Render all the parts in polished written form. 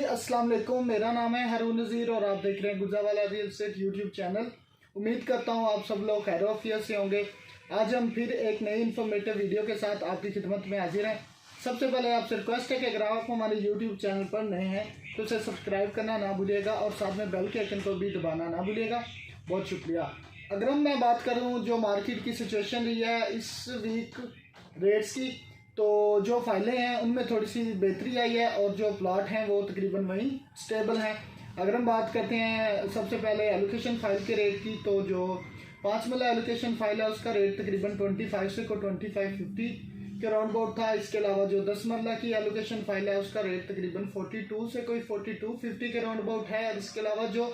अस्सलाम वालेकुम, मेरा नाम है हारून नज़ीर और आप देख रहे हैं Gujranwala real estate YouTube channel. उम्मीद करता हूँ आप सब लोग खैर आफियत से होंगे। आज हम फिर एक नई इन्फॉर्मेटिव वीडियो के साथ आपकी खिदमत में हाजिर हैं। सबसे पहले आपसे रिक्वेस्ट है कि अगर आप हमारे यूट्यूब चैनल पर नए हैं तो उसे सब्सक्राइब करना ना भूलिएगा और साथ में बेल के आइकन को भी दबाना ना भूलिएगा। बहुत शुक्रिया। अगर मैं बात करूँ जो मार्केट की सिचुएशन रही है इस वीक रेट्स की, तो जो फाइलें हैं उनमें थोड़ी सी बेहतरी आई है और जो प्लॉट हैं वो तकरीबन वहीं स्टेबल हैं। अगर हम बात करते हैं सबसे पहले एलोकेशन फाइल के रेट की, तो जो 5 मरला एलोकेशन फाइल है उसका रेट तकरीबन 25 से को 2550 के राउंड अबाउट था। इसके अलावा जो 10 मरला की एलोकेशन फाइल है उसका रेट तकरीबन 42 से कोई 4250 के राउंड अबाउट है। और इसके अलावा जो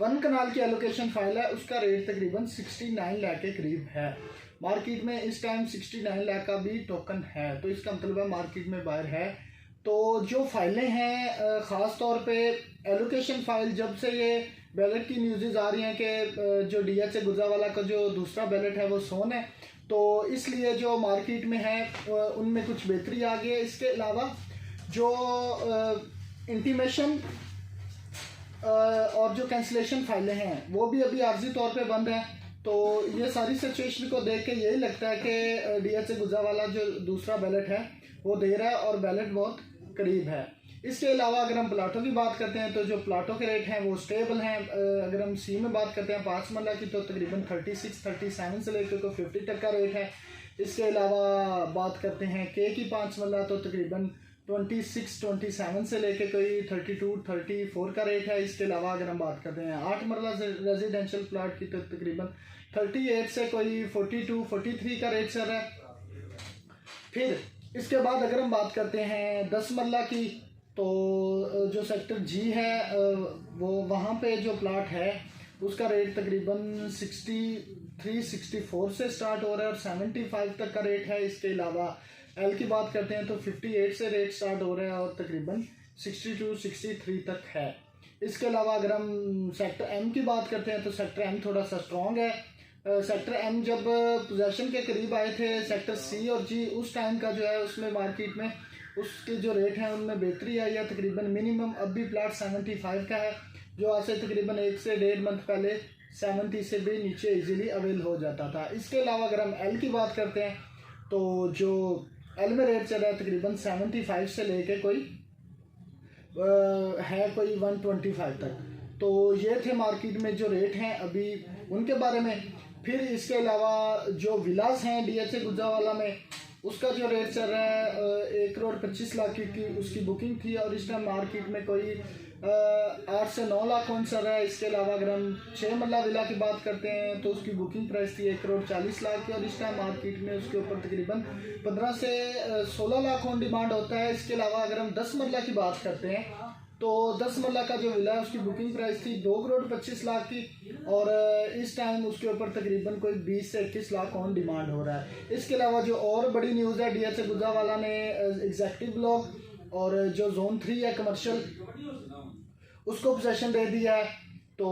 1 कनाल की एलोकेशन फाइल है उसका रेट तकरीबन 69 लाख के करीब है। मार्केट में इस टाइम 69 लाख का भी टोकन है, तो इसका मतलब है मार्केट में बाहर है। तो जो फाइलें हैं ख़ास तौर पे एलोकेशन फाइल, जब से ये बैलेट की न्यूज़ आ रही हैं कि जो DH गुजरावाला का जो दूसरा बैलेट है वो सोन है, तो इसलिए जो मार्केट में है उनमें कुछ बेहतरी आ गई है। इसके अलावा जो इंटीमेशन और जो कैंसिलेशन फाइलें हैं वो भी अभी आर्जी तौर पे बंद हैं। तो ये सारी सिचुएशन को देख के यही लगता है कि DH गुजरावाला जो दूसरा बैलेट है वो दे रहा है और बैलेट बहुत करीब है। इसके अलावा अगर हम प्लाटों की बात करते हैं तो जो प्लाटों के रेट हैं वो स्टेबल हैं। अगर हम सी में बात करते हैं 5 मरला की, तो तकरीबन 36-37 से लेकर को 50 तक का रेट है। इसके अलावा बात करते हैं के की 5 मरला, तो तकरीबन 26-27 से लेके कोई 32-34 का रेट है। इसके अलावा अगर हम बात करते हैं 8 मरला रेजिडेंशियल प्लॉट की, तो तकरीबन 38 से कोई 42-43 का रेट चल रहा है। फिर इसके बाद अगर हम बात करते हैं 10 मरला की, तो जो सेक्टर जी है वो वहाँ पे जो प्लॉट है उसका रेट तकरीबन 63-64 से स्टार्ट हो रहा है और 75 तक का रेट है। इसके अलावा एल की बात करते हैं तो 58 से रेट स्टार्ट हो रहा है और तकरीबन 62-63 तक है। इसके अलावा अगर हम सेक्टर एम की बात करते हैं तो सेक्टर एम थोड़ा सा स्ट्रॉन्ग है। सेक्टर एम जब पोजेशन के करीब आए थे सेक्टर सी और जी, उस टाइम का जो है उसमें मार्केट में उसके जो रेट हैं उनमें बेहतरी आई है। तकरीबन मिनिमम अब भी प्लाट 75 का है, जो आज से तकरीबन 1 से 1.5 मंथ पहले 70 से भी नीचे इजीली अवेल हो जाता था। इसके अलावा अगर हम एल की बात करते हैं तो जो एल में रेट चल रहा है तकरीबन 75 से लेके कोई है कोई 125 तक। तो ये थे मार्केट में जो रेट हैं अभी उनके बारे में। फिर इसके अलावा जो विलास हैं DH गुजरावाला में, उसका जो रेट चल रहा है 1 करोड़ 25 लाख की उसकी बुकिंग थी और इस टाइम मार्केट में कोई 8 से 9 लाख कौन चल रहा है। इसके अलावा अगर हम 6 मरला विला की बात करते हैं तो उसकी बुकिंग प्राइस थी 1 करोड़ 40 लाख की और इस टाइम मार्केट में उसके ऊपर तकरीबन 15 से 16 लाख ऑन डिमांड होता है। इसके अलावा अगर हम 10 मरला की बात करते हैं तो 10 मरला का जो विला है उसकी बुकिंग प्राइस थी 2 करोड़ 25 लाख की और इस टाइम उसके ऊपर तकरीबन कोई 20 से 21 लाख ऑन डिमांड हो रहा है। इसके अलावा जो और बड़ी न्यूज़ है, DH गुजरावाला ने एग्जेक्टिव ब्लॉक और जो जोन 3 है कमर्शियल उसको पोजेशन दे दिया है। तो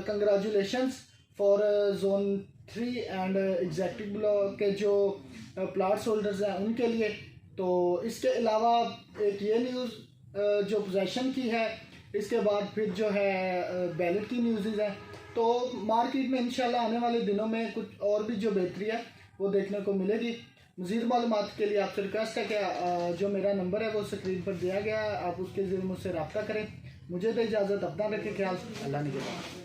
congratulations for zone 3 and executive block के जो प्लाट्स होल्डर्स हैं उनके लिए। तो इसके अलावा एक ये न्यूज़ जो पोजेशन की है, इसके बाद फिर जो है बैलेट की न्यूज़ है। तो मार्केट में इंशाल्लाह आने वाले दिनों में कुछ और भी जो बेहतरी है वो देखने को मिलेगी। मज़ीद मालूमात के लिए आपसे रिक्वेस्ट है कि जो मेरा नंबर है वो स्क्रीन पर दिया गया है, आप उसके ज़रिए मुझसे रब्ता करें। मुझे तो इजाज़त, अपना रखें ख्याल, अल्लाह निगहबान।